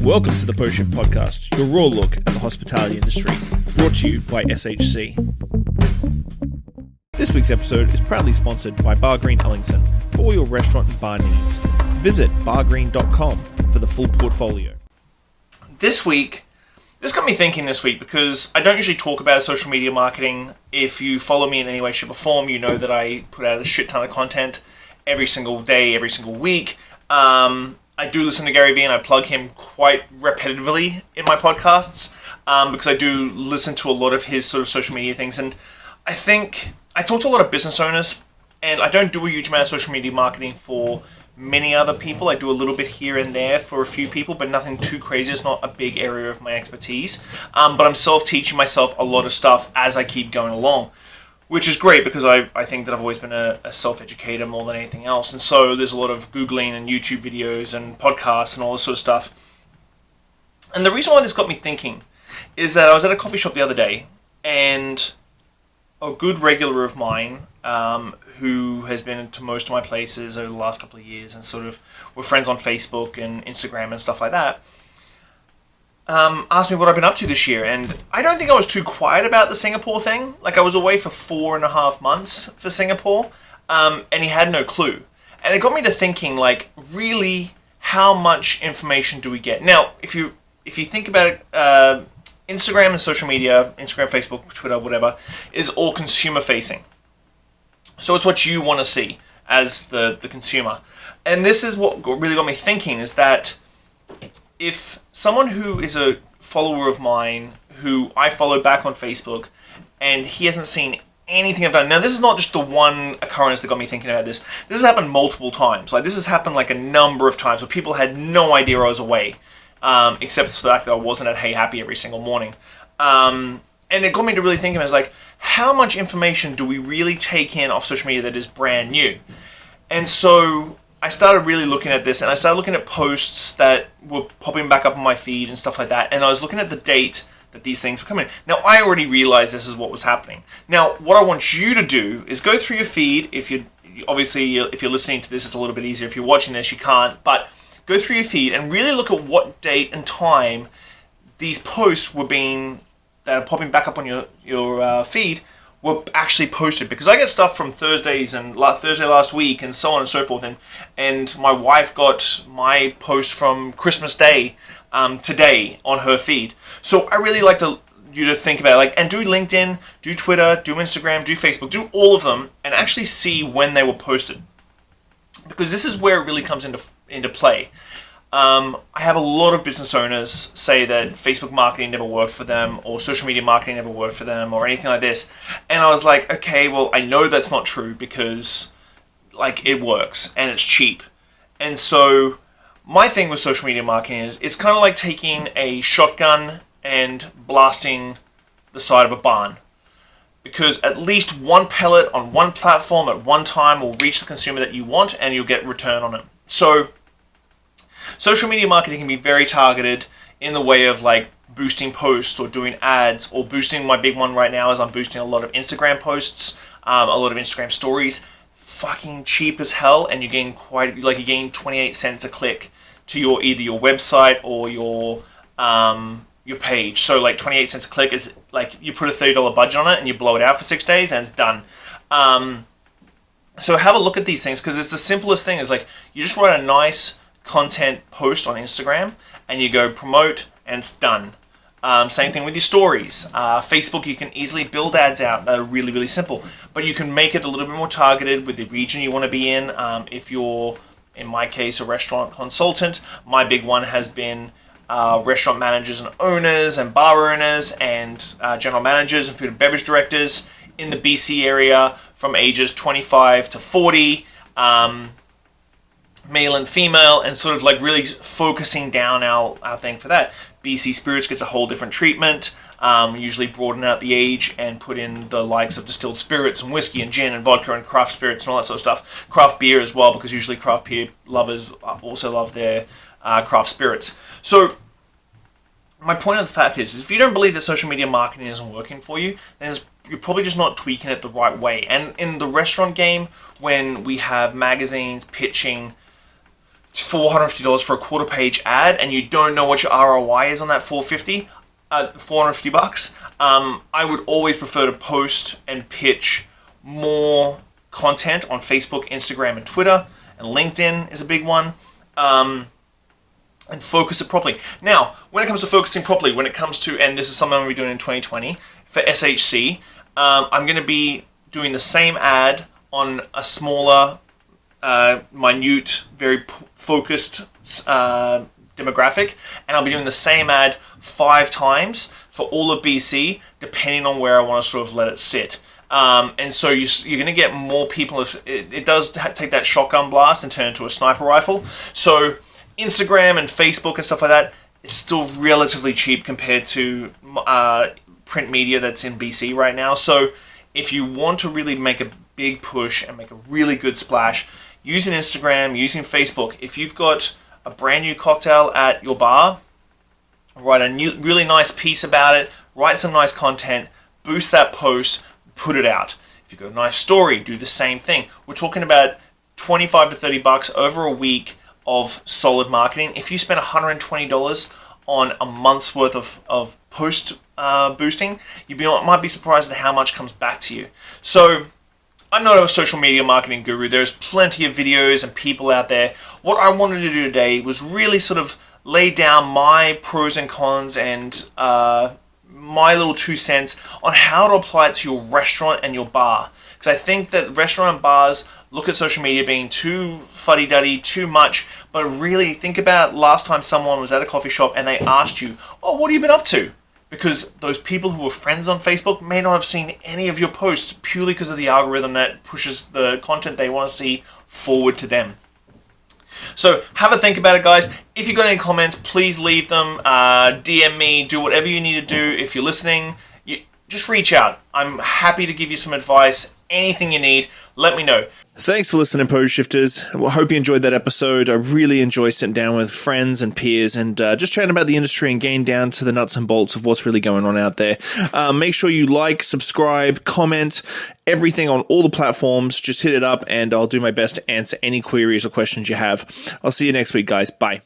Welcome to the Potion Podcast, your raw look at the hospitality industry, brought to you by SHC. This week's episode is proudly sponsored by Bar Green Ellington for all your restaurant and bar needs. Visit bargreen.com for the full portfolio. This got me thinking this week because I don't usually talk about social media marketing. If you follow me in any way, shape, or form, you know that I put out a shit ton of content every single day, every single week. I do listen to Gary Vee and I plug him quite repetitively in my podcasts because I do listen to a lot of his sort of social media things. And I think I talk to a lot of business owners, and I don't do a huge amount of social media marketing for many other people. I do a little bit here and there for a few people, but nothing too crazy. It's not a big area of my expertise. But I'm self-teaching myself a lot of stuff as I keep going along, which is great because I think that I've always been a self-educator more than anything else. And so there's a lot of Googling and YouTube videos and podcasts and all this sort of stuff. And the reason why this got me thinking is that I was at a coffee shop the other day, and a good regular of mine who has been to most of my places over the last couple of years and sort of we're friends on Facebook and Instagram and stuff like that, asked me what I've been up to this year. And I don't think I was too quiet about the Singapore thing. Like, I was away for 4.5 months for Singapore, and he had no clue. And it got me to thinking, like, really, how much information do we get? Now, if you think about it, Instagram and social media, Instagram, Facebook, Twitter, whatever, is all consumer facing. So it's what you want to see as the consumer. And this is what really got me thinking, is that if someone who is a follower of mine, who I follow back on Facebook, and he hasn't seen anything I've done. Now, this is not just the one occurrence that got me thinking about this. This has happened multiple times. Like, this has happened like a number of times where people had no idea I was away. Except for the fact that I wasn't at Hey Happy every single morning. And it got me to really thinking, I was like, how much information do we really take in off social media that is brand new? And so I started really looking at this, and I started looking at posts that were popping back up on my feed and stuff like that, and I was looking at the date that these things were coming. Now, I already realized this is what was happening. Now, what I want you to do is go through your feed. If you're listening to this, it's a little bit easier. If you're watching this, you can't, but go through your feed and really look at what date and time these posts that are popping back up on your feed were actually posted. Because I get stuff from Thursdays and Thursday last week and so on and so forth. And my wife got my post from Christmas Day today on her feed. So I really like you to think about it, like, and do LinkedIn, do Twitter, do Instagram, do Facebook, do all of them, and actually see when they were posted. Because this is where it really comes into play. I have a lot of business owners say that Facebook marketing never worked for them, or social media marketing never worked for them, or anything like this. And I was like, okay, well, I know that's not true because, like, it works and it's cheap. And so my thing with social media marketing is it's kind of like taking a shotgun and blasting the side of a barn. Because at least one pellet on one platform at one time will reach the consumer that you want, and you'll get return on it. So social media marketing can be very targeted in the way of, like, boosting posts or doing ads, or boosting. My big one right now is I'm boosting a lot of Instagram posts, a lot of Instagram stories. Fucking cheap as hell, and you gain 28 cents a click to either your website or your page. So, like, 28 cents a click is like you put a $30 budget on it and you blow it out for 6 days and it's done. So have a look at these things, because it's the simplest thing. Is like, you just write a nice content post on Instagram and you go promote, and it's done. Same thing with your stories. Facebook, you can easily build ads out that are really, really simple, but you can make it a little bit more targeted with the region you want to be in. If you're, in my case, a restaurant consultant, my big one has been restaurant managers and owners and bar owners and general managers and food and beverage directors in the BC area from ages 25 to 40, male and female, and sort of like really focusing down our thing for that. BC Spirits gets a whole different treatment. Usually broaden out the age and put in the likes of distilled spirits and whiskey and gin and vodka and craft spirits and all that sort of stuff. Craft beer as well, because usually craft beer lovers also love their craft spirits. So my point of the fact is if you don't believe that social media marketing isn't working for you, then you're probably just not tweaking it the right way. And in the restaurant game, when we have magazines pitching $450 for a quarter page ad and you don't know what your ROI is on that $450 bucks, I would always prefer to post and pitch more content on Facebook, Instagram, and Twitter, and LinkedIn is a big one, and focus it properly. Now, when it comes to focusing properly, when it comes to, and this is something I'm going to be doing in 2020, for SHC, I'm going to be doing the same ad on a smaller, minute, very focused demographic, and I'll be doing the same ad 5 times for all of BC, depending on where I want to sort of let it sit. And so you're going to get more people. It does take that shotgun blast and turn into a sniper rifle. So Instagram and Facebook and stuff like that, it's still relatively cheap compared to print media that's in BC right now. So if you want to really make a big push and make a really good splash, using Instagram, using Facebook, if you've got a brand new cocktail at your bar, write a really nice piece about it, write some nice content, boost that post, put it out. If you've got a nice story, do the same thing. We're talking about $25 to $30 over a week of solid marketing. If you spend $120 on a month's worth of post boosting, you might be surprised at how much comes back to you. So I'm not a social media marketing guru. There's plenty of videos and people out there. What I wanted to do today was really sort of lay down my pros and cons and my little 2 cents on how to apply it to your restaurant and your bar. Because I think that restaurant and bars look at social media being too fuddy-duddy, too much, but really think about last time someone was at a coffee shop and they asked you, oh, what have you been up to? Because those people who were friends on Facebook may not have seen any of your posts purely because of the algorithm that pushes the content they want to see forward to them. So have a think about it, guys. If you've got any comments, please leave them. DM me, do whatever you need to do. If you're listening, just reach out. I'm happy to give you some advice. Anything you need, let me know. Thanks for listening, Pose Shifters. I hope you enjoyed that episode. I really enjoy sitting down with friends and peers and just chatting about the industry and getting down to the nuts and bolts of what's really going on out there. Make sure you like, subscribe, comment, everything on all the platforms. Just hit it up and I'll do my best to answer any queries or questions you have. I'll see you next week, guys. Bye.